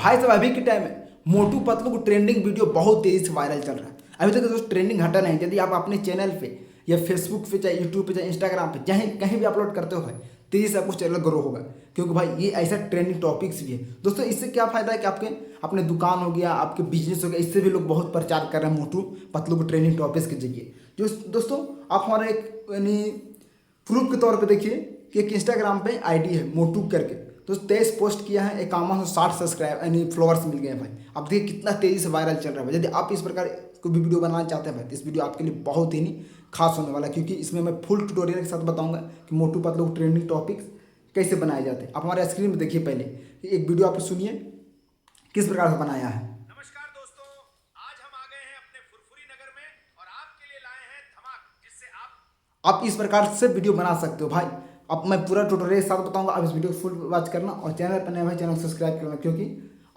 भाई साहब अभी के टाइम में मोटू पतलू को ट्रेंडिंग वीडियो बहुत तेजी से वायरल चल रहा है। अभी तक दोस्तों ट्रेंडिंग हटा नहीं। यदि आप अपने चैनल पे या फेसबुक पे चाहे यूट्यूब पे चाहे इंस्टाग्राम पे चाहे कहीं भी अपलोड करते हो भाई, तेजी से आपको चैनल ग्रो होगा, क्योंकि भाई ये ऐसा ट्रेंडिंग टॉपिक्स भी है। दोस्तों इससे क्या फायदा है कि आपके अपने दुकान हो गया, आपके बिजनेस हो गया, इससे भी लोग बहुत प्रचार कर रहे हैं मोटू पतलू को ट्रेंडिंग टॉपिक्स के जरिए। जो दोस्तों आप हमारा एक यानी प्रूफ के तौर पे देखिए कि एक इंस्टाग्राम पे आईडी है मोटू करके, तो 23 पोस्ट किया है, 5160 सब्सक्राइब यानी फॉलोअर्स मिल गए हैं भाई। अब देखिए कितना तेजी से वायरल चल रहा है भाई। यदि आप इस प्रकार कोई भी वीडियो बनाना चाहते हैं भाई, तो इस वीडियो आपके लिए बहुत ही नहीं खास होने वाला है, क्योंकि इसमें मैं फुल ट्यूटोरियल के साथ बताऊंगा कि मोटू पतलू ट्रेंडिंग टॉपिक्स कैसे बनाए जाते हैं। आप हमारे स्क्रीन में देखिए, पहले एक वीडियो आप सुनिए किस प्रकार से बनाया है। नमस्कार दोस्तों, आज हम आ गए हैं अपने फुरफुरी नगर में और आपके लिए लाए हैं धमाक, जिससे आप इस प्रकार से वीडियो बना सकते हो भाई। अब मैं पूरा ट्यूटोरियल के साथ बताऊंगा, आप इस वीडियो को फुल वॉच करना और चैनल पर नए भाई चैनल को सब्सक्राइब करना, क्योंकि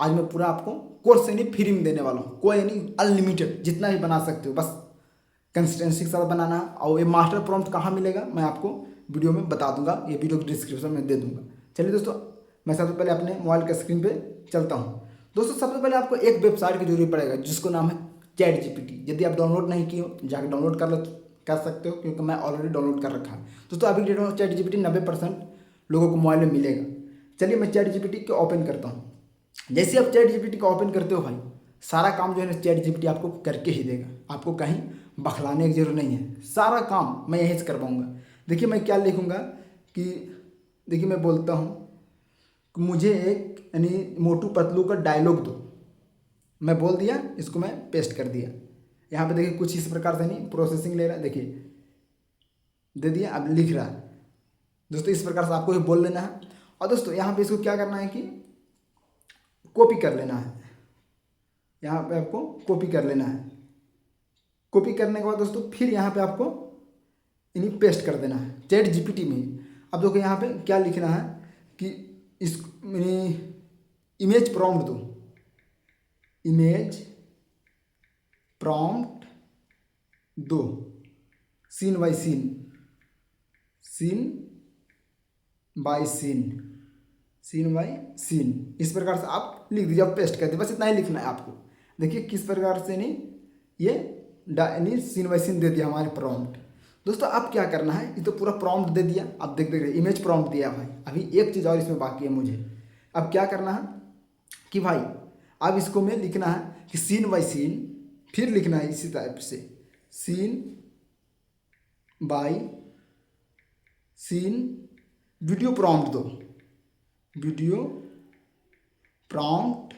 आज मैं पूरा आपको कोर्स यानी फ्री में देने वाला हूँ। कोई नहीं, अनलिमिटेड जितना भी बना सकते हो, बस कंसिस्टेंसी के साथ बनाना है। और ये मास्टर प्रॉम्प्ट कहाँ मिलेगा मैं आपको वीडियो में बता दूंगा, ये वीडियो की डिस्क्रिप्शन में दे दूंगा। चलिए दोस्तों, मैं सबसे पहले अपने मोबाइल के स्क्रीन पे चलता हूँ। दोस्तों सबसे पहले आपको एक वेबसाइट की जरूरत पड़ेगा जिसको नाम है चैट जीपीटी। यदि आप डाउनलोड नहीं किए हो जाकर डाउनलोड कर सकते हो, क्योंकि मैं ऑलरेडी डाउनलोड कर रखा है। दोस्तों अभी डेट में चैट जीपीटी 90% लोगों को मोबाइल में मिलेगा। चलिए मैं चैट जीपीटी को ओपन करता हूँ। जैसे आप चैट जीपीटी को ओपन करते हो भाई, सारा काम जो है ना चैट जीपीटी आपको करके ही देगा। आपको कहीं बखलाने की जरूरत नहीं है, सारा काम मैं यहीं से कर पाऊँगा। देखिए मैं क्या लिखूँगा कि देखिए मैं बोलता हूँ कि मुझे एक यानी मोटू पतलू का डायलॉग दो। मैं बोल दिया, इसको मैं पेस्ट कर दिया। यहाँ पे देखिए कुछ इस प्रकार से नहीं प्रोसेसिंग ले रहा है, देखिए दे दिया, अब लिख रहा है। दोस्तों इस प्रकार से आपको भी बोल लेना है। और दोस्तों यहाँ पे इसको क्या करना है कि कॉपी कर लेना है। यहाँ पे आपको कॉपी कर लेना है। कॉपी करने के बाद दोस्तों फिर यहाँ पे आपको इन्हीं पेस्ट कर देना है चैट जीपीटी में ही। अब देखो यहाँ पे क्या लिखना है कि इस इमेज प्रॉम्प्ट दो, इमेज प्रॉम्प्ट दो, scene by scene, scene by scene, scene by scene, इस प्रकार से आप लिख दीजिए। आप पेस्ट कर दीजिए, बस इतना ही लिखना है आपको। देखिए किस प्रकार से नहीं ये यानी सीन बाई सीन दे दिया हमारे प्रॉम्प्ट। दोस्तों अब क्या करना है, ये तो पूरा प्रॉम्प्ट दे दिया। अब देख रहे इमेज प्रॉम्प्ट दिया भाई। अभी एक चीज़ और इसमें बाकी है मुझे। अब क्या करना है कि भाई अब इसको में लिखना है कि सीन बाई सीन, फिर लिखना है इसी टाइप से scene by scene, video prompt दो, वीडियो प्रॉम्प्ट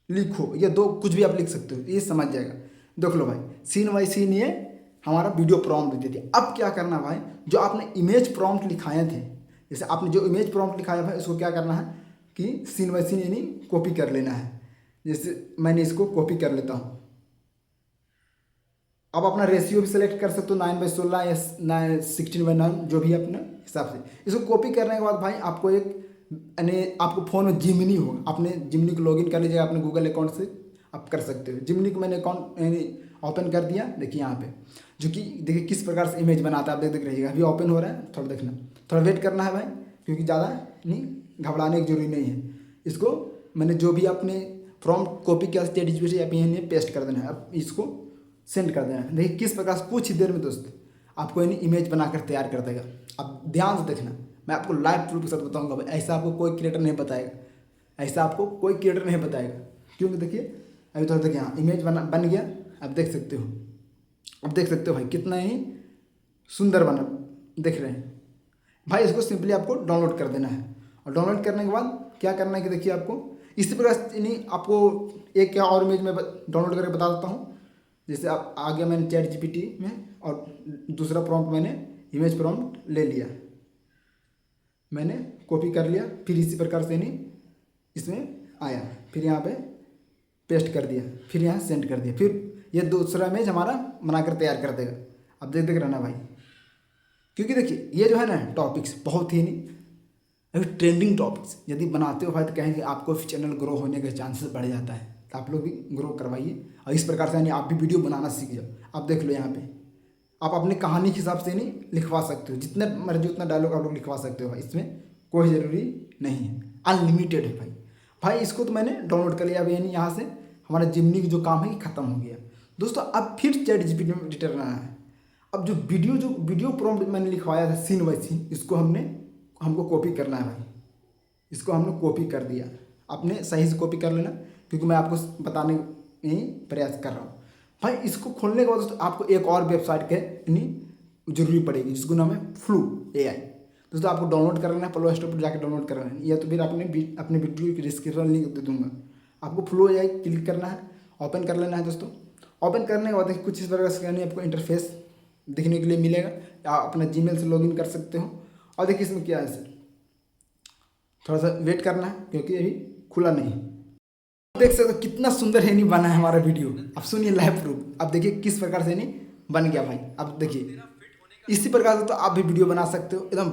लिखो। ये दो कुछ भी आप लिख सकते हो, ये समझ जाएगा। देख लो भाई सीन बाई सीन ये हमारा वीडियो प्रॉम्प्ट दे दिया। अब क्या करना भाई, जो आपने इमेज प्रॉम्प्ट लिखाए थे, जैसे आपने जो इमेज प्रॉम्प्ट लिखाया भाई उसको क्या करना है कि सीन बाई सीन यानी कॉपी कर लेना है। जैसे मैंने इसको कॉपी कर लेता हूँ। अब अपना रेशियो भी सेलेक्ट कर सकते हो, 9/16 या 16/9, जो भी अपने हिसाब से। इसको कॉपी करने के बाद भाई आपको एक यानी आपको फ़ोन में जिमनी होगा, आपने जिमनी को लॉगिन कर लीजिएगा अपने गूगल अकाउंट से, आप कर सकते हो। जिमनी को मैंने अकाउंट यानी ओपन कर दिया। देखिए यहाँ पे जो कि देखिए किस प्रकार से इमेज बनाता है, आप देख रहिएगा। अभी ओपन हो रहा है, थोड़ा देखना, थोड़ा वेट करना है भाई, क्योंकि ज़्यादा नहीं घबराने की जरूरी नहीं है। इसको मैंने जो भी अपने प्रॉम्प्ट कॉपी किया चैट जीपीटी आप यहीं पेस्ट कर देना है। अब इसको सेंड कर देना है। देखिए किस प्रकार से कुछ ही देर में दोस्त आपको यानी इमेज बनाकर तैयार कर देगा। अब ध्यान से देखना, मैं आपको लाइव प्रूफ के साथ बताऊंगा भाई। ऐसा आपको कोई क्रिएटर नहीं बताएगा, ऐसा आपको कोई क्रिएटर नहीं बताएगा, क्योंकि देखिए अभी तो देखिए यहाँ इमेज बन गया। आप देख सकते हो, अब देख सकते हो भाई कितना ही सुंदर बना, देख रहे हैं भाई। इसको सिंपली आपको डाउनलोड कर देना है। और डाउनलोड करने के बाद क्या करना है कि देखिए आपको इसी प्रकार यानी आपको एक क्या और इमेज में डाउनलोड करके बता देता हूँ। जैसे आप आ गया मैंने चैट जीपीटी में, और दूसरा प्रॉम्प्ट मैंने इमेज प्रॉम्प्ट ले लिया, मैंने कॉपी कर लिया, फिर इसी प्रकार से नहीं इसमें आया, फिर यहाँ पे पेस्ट कर दिया, फिर यहाँ सेंड कर दिया, फिर ये दूसरा इमेज हमारा बनाकर तैयार कर देगा। अब देख रहना भाई, क्योंकि देखिए ये जो है ना टॉपिक्स बहुत ही नहीं अभी ट्रेंडिंग टॉपिक्स यदि बनाते हो भाई, तो कहेंगे आपको चैनल ग्रो होने के चांसेस बढ़ जाता है। तो आप लोग भी ग्रो करवाइए और इस प्रकार से यानी आप भी वीडियो बनाना सीख जाओ। आप देख लो यहाँ पे आप अपनी कहानी के हिसाब से नहीं लिखवा सकते हो, जितने मर्जी उतना डायलॉग आप लोग लिखवा सकते हो भाई, इसमें कोई ज़रूरी नहीं है, अनलिमिटेड है भाई। भाई इसको तो मैंने डाउनलोड कर लिया। अब यानी यहाँ से हमारा जिमनी का जो काम है ये खत्म हो गया। दोस्तों अब फिर चैट जीपीटी में रिटर्न आना है। अब जो वीडियो प्रॉम्प्ट मैंने लिखवाया था सीन बाई सीन, इसको हमको कॉपी करना है भाई। इसको हमने कॉपी कर दिया। आपने सही से कॉपी कर लेना, क्योंकि मैं आपको बताने में प्रयास कर रहा हूँ भाई। इसको खोलने के बाद दोस्तों आपको एक और वेबसाइट के जरूरी पड़ेगी, जिसको नाम है फ्लू AI। दोस्तों आपको डाउनलोड कर लेना है, प्ले स्टोर पर जाकर डाउनलोड कर लेना है, या तो फिर अपने वीडियो की डिस्क्रिप्शन लिंक दे दूंगा। आपको फ्लू AI क्लिक करना है, ओपन कर लेना है दोस्तों। ओपन करने के बाद देखिए कुछ इस प्रकार से आपको इंटरफेस देखने के लिए मिलेगा। आप अपना जीमेल से लॉगिन कर सकते हो। और देखिए इसमें क्या है सर, थोड़ा सा वेट करना है क्योंकि अभी खुला नहीं है। देख सकते हो कितना सुंदर है नहीं बना है हमारा वीडियो। अब सुनिए लाइव प्रूफ। अब देखिए किस प्रकार से नहीं बन गया भाई। अब देखिए इसी प्रकार से तो आप भी वीडियो बना सकते हो, एकदम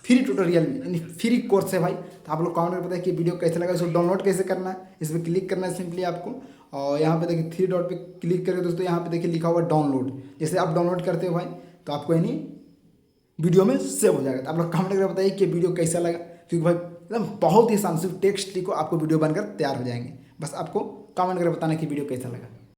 फ्री ट्यूटोरियल में, यानी फ्री कोर्स है भाई। तो आप लोग कमेंट में बताइए कि वीडियो कैसे लगा। इसको डाउनलोड कैसे करना है, इस पर क्लिक करना है सिंपली आपको। और यहाँ पे देखिए 3 डॉट पे क्लिक करके दोस्तों यहाँ पे देखिए लिखा हुआ डाउनलोड। जैसे आप डाउनलोड करते हो भाई तो आपको यानी वीडियो में सेव हो जाएगा। तो आप लोग कमेंट करके बताइए कि वीडियो कैसा लगा, क्योंकि भाई एकदम बहुत ही आसान, सिर्फ टेक्स्ट लिखो आपको वीडियो बनकर तैयार हो जाएंगे। बस आपको कमेंट करके बताना कि वीडियो कैसा लगा।